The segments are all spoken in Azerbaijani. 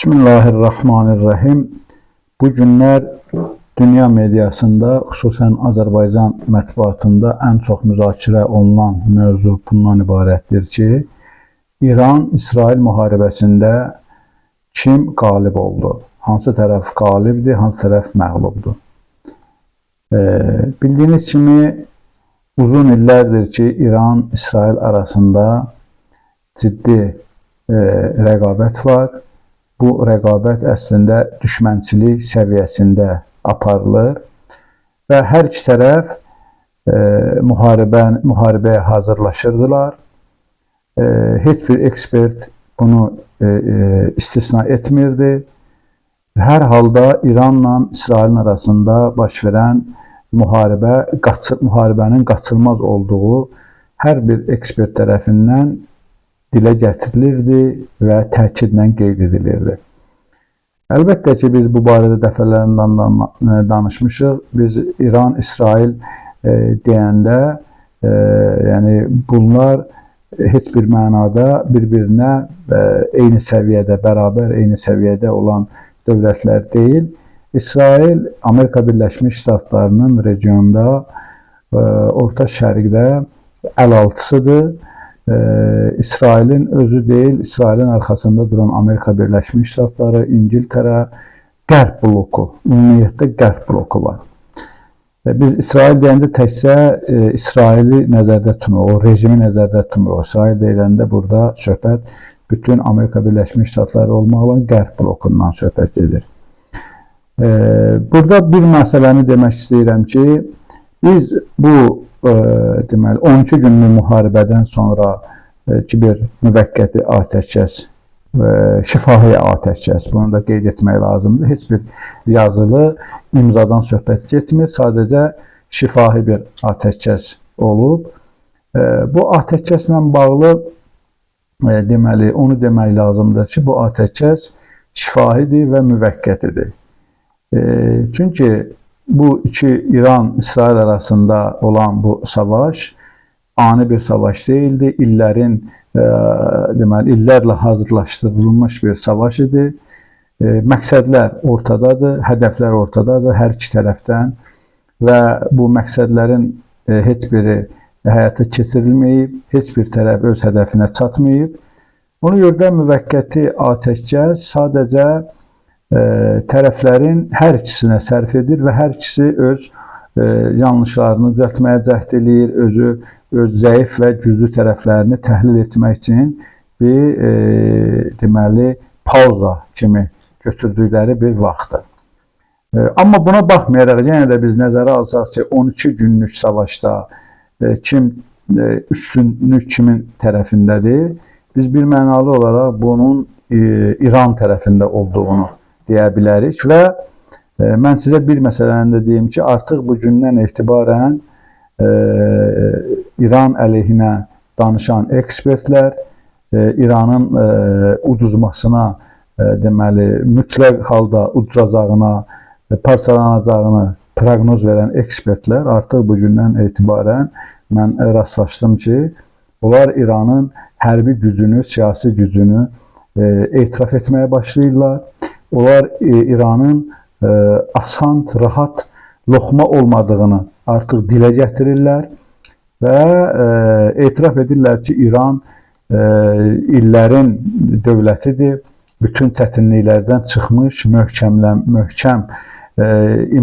Bismillahirrahmanirrahim. Bu günlər dünya mediasında, xüsusən Azərbaycan mətbuatında ən çox müzakirə olunan mövzu bundan ibarətdir ki, İran-İsrail müharibəsində kim qalib oldu? Hansı tərəf qalibdir, hansı tərəf məğlubdur? Bildiyiniz kimi uzun illərdir ki, İran-İsrail arasında ciddi rəqabət var. Bu rəqabət əslində düşmənçilik səviyyəsində aparılır və hər iki tərəf müharibəyə hazırlaşırdılar. Heç bir ekspert bunu istisna etmirdi. Hər halda İranla İsrailin arasında baş verən müharibənin qaçılmaz olduğu hər bir ekspert tərəfindən dilə gətirilirdi və təkidlə qeyd edilirdi. Əlbəttə ki, biz bu barədə dəfələrlə danışmışıq. Biz İran-İsrail deyəndə, yəni bunlar heç bir mənada bir-birinə eyni səviyyədə, bərabər eyni səviyyədə olan dövlətlər deyil. İsrail, Amerika Birləşmiş Ştatlarının regionda, Orta Şərqdə əlaltısıdır. İsrailin özü deyil, İsrailin arxasında duran Amerika Birləşmiş Ştatları, İngiltərə, Qərb bloku, ümumiyyətlə Qərb bloku var. Biz İsrail deyəndə təkcə İsraili nəzərdə tutmuruq, o rejimi nəzərdə tutmuruq. İsrail deyiləndə burada söhbət bütün Amerika Birləşmiş Ştatları olmaqla Qərb blokundan söhbət gedir. Burada bir məsələni demək istəyirəm ki, biz bu deməli 12 günlük müharibədən sonra ki, bir müvəqqəti atəşkəs, şifahi atəşkəs, bunu da qeyd etmək lazımdır. Heç bir yazılı imzadan söhbət getmir, sadəcə şifahi bir atəşkəs olub. Bu atəşkəslə bağlı deməli, onu demək lazımdır ki, bu atəşkəs şifahidir və müvəqqətidir. Çünki bu iki İran-İsrail arasında olan bu savaş ani bir savaş değildi. İllərlə hazırlaşdırılmış bir savaş idi. Məqsədlər ortadadır, hədəflər ortadadır hər iki tərəfdən və bu məqsədlərin heç biri həyata keçirilməyib, heç bir tərəf öz hədəfinə çatmayıb. Ona görə də müvəqqəti atəşkəs sadəcə tərəflərin hər ikisinə sərf edir və hər ikisi öz yanlışlarını düzəltməyə cəhd edir, öz zəif və güclü tərəflərini təhlil etmək üçün bir deməli pauza kimi götürdükləri bir vaxtdır. Amma buna baxmayaraq, yenə də biz nəzərə alsaq ki, 12 günlük savaşda üstünlük kimin tərəfindədir? Biz bir mənalı olaraq bunun İran tərəfində olduğunu deyə bilərik və mən sizə bir məsələni də deyim ki, artıq bu gündən etibarən İran əleyhinə danışan ekspertlər İranın uduzmasına, deməli, mütləq halda uduzacağına, parçalanacağını proqnoz verən ekspertlər artıq bu gündən etibarən mən rastlaşdım ki, onlar İranın hərbi gücünü, siyasi gücünü etiraf etməyə başlayırlar. Onlar İranın asan, rahat loxma olmadığını artıq dilə gətirirlər və etiraf edirlər ki, İran illərin dövlətidir, bütün çətinliklərdən çıxmış, möhkəm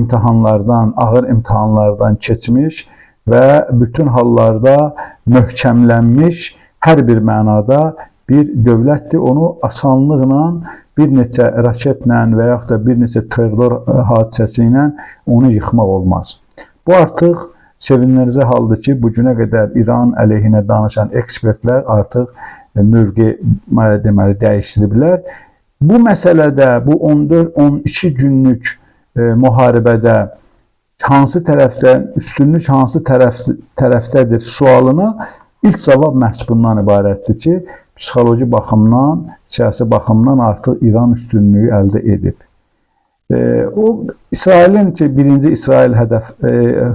imtahanlardan, ağır imtahanlardan keçmiş və bütün hallarda möhkəmlənmiş hər bir mənada bir dövlətdir. Onu asanlıqla bir neçə raketlə və yaxud da bir neçə terror hadisəsi ilə onu yıxmaq olmaz. Bu artıq sevinəcək haldır ki, bu günə qədər İran əleyhinə danışan ekspertlər artıq mövqe deməli dəyişdiriblər. Bu məsələdə, bu 14-12 günlük müharibədə hansı tərəfdən, üstünlük hansı tərəfdədir sualına ilk cavab məhz bundan ibarətdir ki, psixoloji baxımdan, siyasi baxımdan artıq İran üstünlüyü əldə edib. O, İsrailin ki, birinci İsrail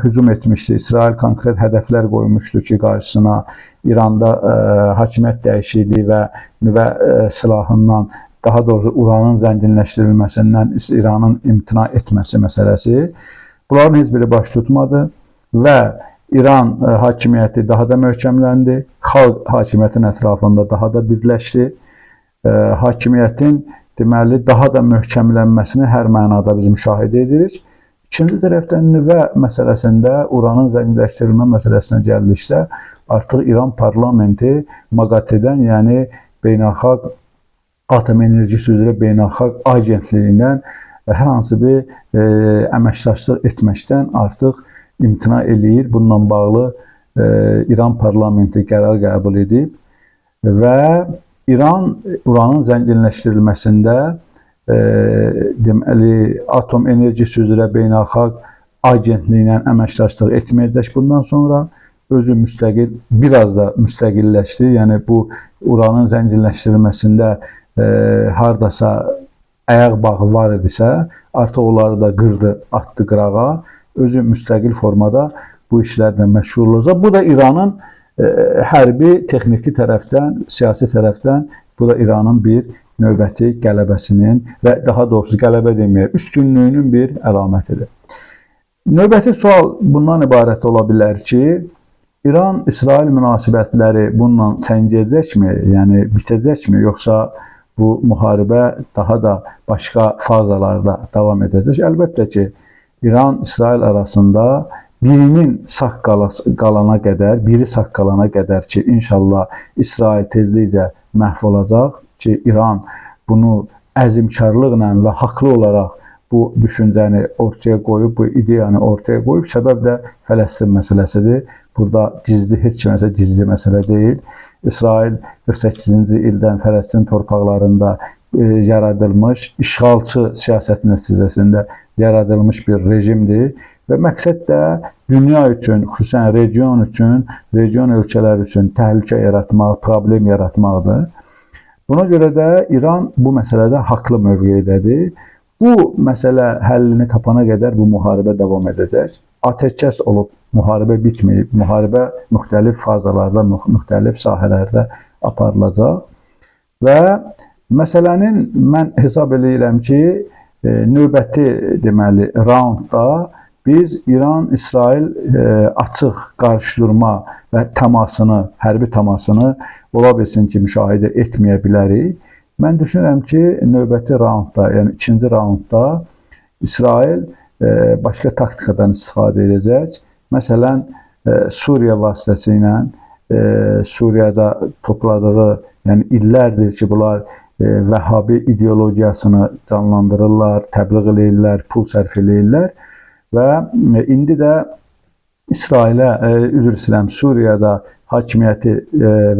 hücum etmişdi. İsrail konkret hədəflər qoymuşdu ki, qarşısına İranda hakimiyyət dəyişikliyi və nüvə silahından daha doğrusu uranın zənginləşdirilməsindən İranın imtina etməsi məsələsi, bunların heç biri baş tutmadı və İran hakimiyyəti daha da möhkəmləndi, xalq hakimiyyətin ətrafında daha da birləşdi, hakimiyyətin deməli daha da möhkəmlənməsini hər mənada biz müşahidə edirik. İkinci tərəfdən nüvə məsələsində, uranın zənginləşdirilmə məsələsinə gəldiksə, artıq İran parlamenti MAGATE-dən, yəni Beynəlxalq Atom Enerjisi üzrə Beynəlxalq Agentliyindən hər hansı bir əməkdaşlıq etməkdən artıq imtina eləyir. Bununla bağlı İran parlamenti qərar qəbul edib və İran uranın zənginləşdirilməsində deməli Atom Enerjisi üzrə Beynəlxalq Agentliyinə əməkdaşlıq etməyəcək. Bundan sonra özü müstəqil, biraz da müstəqilləşdi. Yəni bu uranın zənginləşdirilməsində hardasa ayaq bağı var idisə, artıq onları da qırdı, atdı qırağa. Özü müstəqil formada bu işlərlə məşğul olacaq. Bu da İranın hərbi, texniki tərəfdən, siyasi tərəfdən bu da İranın bir növbəti qələbəsinin və daha doğrusu qələbə deməyək, üstünlüyünün bir əlamətidir. Növbəti sual bundan ibarət ola bilər ki, İran-İsrail münasibətləri bununla səngiyəcəkmi, yəni bitəcəkmi, yoxsa bu müharibə daha da başqa fazalarda davam edəcək? Əlbəttə ki, İran-İsrail arasında birinin sağ qalana qədər, biri sağ qalana qədər ki, inşallah İsrail tezliklə məhv olacaq ki, İran bunu əzmkarlıqla və haqlı olaraq bu düşüncəni ortaya qoyub, bu ideyanı ortaya qoyub. Səbəb də Fələstin məsələsidir. Burada gizli, heç kiməsə gizli məsələ deyil. İsrail 48-ci ildən Fələstin torpaqlarında yaradılmış, işğalçı siyasət nəticəsində yaradılmış bir rejimdir və məqsəd də dünya üçün, xüsusən region üçün, region ölkələr üçün təhlükə yaratmaq, problem yaratmaqdır. Buna görə də İran bu məsələdə haqlı mövqeyidədir. Bu məsələ həllini tapana qədər bu müharibə davam edəcək. Atəşkəs olub, müharibə bitməyib, müharibə müxtəlif fazalarda, müxtəlif sahələrdə aparılacaq və məsələnin mən hesab edirəm ki, növbəti deməli raundda biz İran-İsrail açıq qarşıdurma və təmasını, hərbi təmasını ola bilsin ki, müşahidə etməyə bilərik. Mən düşünürəm ki, növbəti raundda, yəni ikinci raundda İsrail başqa taktikadan istifadə edəcək. Məsələn, Suriya vasitəsilə Suriyada topladığı, yəni illərdir ki, bunlar Vəhhabi ideologiyasını canlandırırlar, təbliğ edirlər, pul sərf edirlər və indi də İsrailə, üzr istəyirəm, Suriyada hakimiyyəti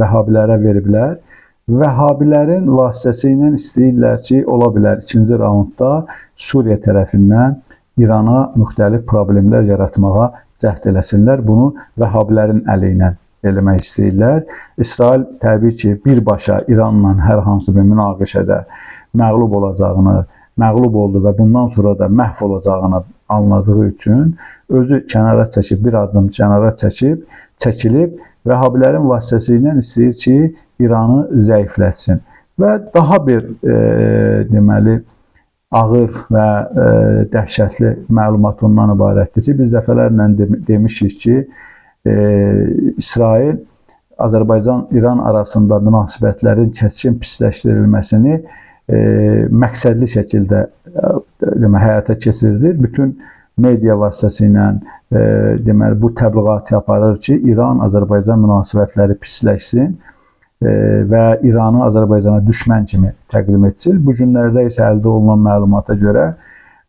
Vəhhabilərə veriblər. Vəhhabilərin vasitəsilə istəyirlər ki, ola bilər ikinci raundda Suriya tərəfindən İrana müxtəlif problemlər yaratmağa cəhd eləsinlər. Bunu Vəhhabilərin əli ilə eləmək istəyirlər. İsrail təbii ki, birbaşa İranla hər hansı bir münaqişədə məğlub olacağını, məğlub oldu və bundan sonra da məhv olacağını anladığı üçün özü kənara çəkib, bir addım kənara çəkilib Vəhhabilərin vasitəsilə istəyir ki, İranı zəiflətsin və daha bir deməli ağır və dəhşətli məlumat ondan ibarətdir ki, biz dəfələrlə demişik ki, İsrail Azərbaycan-İran arasında münasibətlərin kəskin pisləşdirilməsini məqsədli şəkildə həyata keçirilir. Bütün media vasitəsilə deməli bu təbliğatı aparır ki, İran-Azərbaycan münasibətləri pisləşsin və İranı Azərbaycana düşmən kimi təqdim etsin. Bu günlərdə isə əldə olunan məlumata görə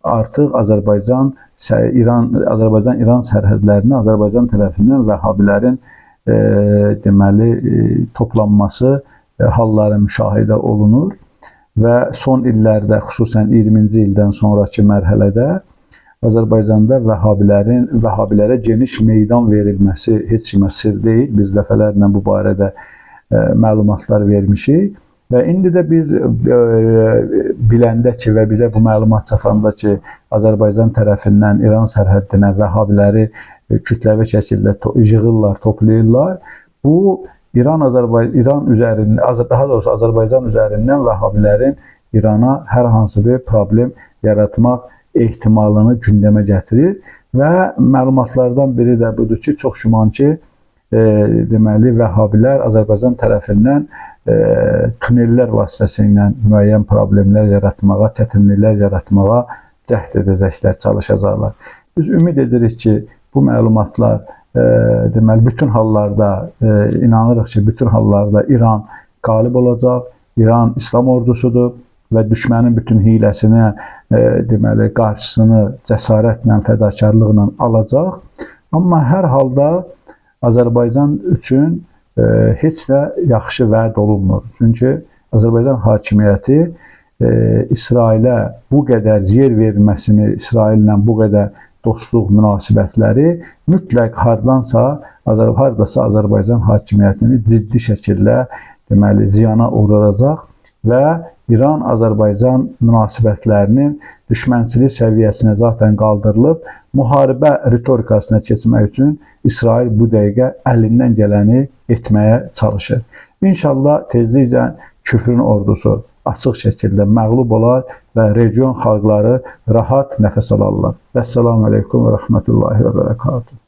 artıq Azərbaycan-İran sərhədlərinə Azərbaycan tərəfindən Vəhhabilərin deməli toplanması halları müşahidə olunur və son illərdə, xüsusən 20-ci ildən sonraki mərhələdə Azərbaycanda Vəhhabilərə geniş meydan verilməsi heç kimə sir deyil. Biz dəfələrlə bu barədə məlumatlar vermişik və indi də biz biləndə ki və bizə bu məlumat çatanda ki, Azərbaycan tərəfindən İran sərhəddinə Vəhhabiləri kütləvi şəkildə yığırlar, toplayırlar. Bu İran üzərindən, daha doğrusu Azərbaycan üzərindən Vəhhabilərin İrana hər hansı bir problem yaratmaq ehtimalını gündəmə gətirir və məlumatlardan biri də budur ki, çox güman ki, deməli, Vəhhabilər Azərbaycan tərəfindən tunellər vasitəsilə müəyyən problemlər yaratmağa, çətinliklər yaratmağa cəhd edəcəklər, çalışacaqlar. Biz ümid edirik ki, bu məlumatlar deməli, bütün hallarda, inanırıq ki, bütün hallarda İran qalib olacaq. İran İslam ordusudur və düşmənin bütün hiləsinə, deməli, qarşısını cəsarətlə, fədakarlıqla alacaq. Amma hər halda Azərbaycan üçün heç də yaxşı vəd olunmur. Çünki Azərbaycan hakimiyyəti İsrailə bu qədər yer verilməsini, İsraillə bu qədər dostluq münasibətləri mütləq hardasa Azərbaycan hakimiyyətini ciddi şəkildə deməli, ziyana uğradacaq və İran-Azərbaycan münasibətlərinin düşmənçilik səviyyəsinə zaten qaldırılıb, müharibə ritorikasına keçmək üçün İsrail bu dəqiqə əlindən gələni etməyə çalışır. İnşallah tezliklə küfrün ordusu açıq şəkildə məğlub olar və region xalqları rahat nəfəs alarlar. Əssalamu aleykum və rəhmətullahi və bərəkatuhu.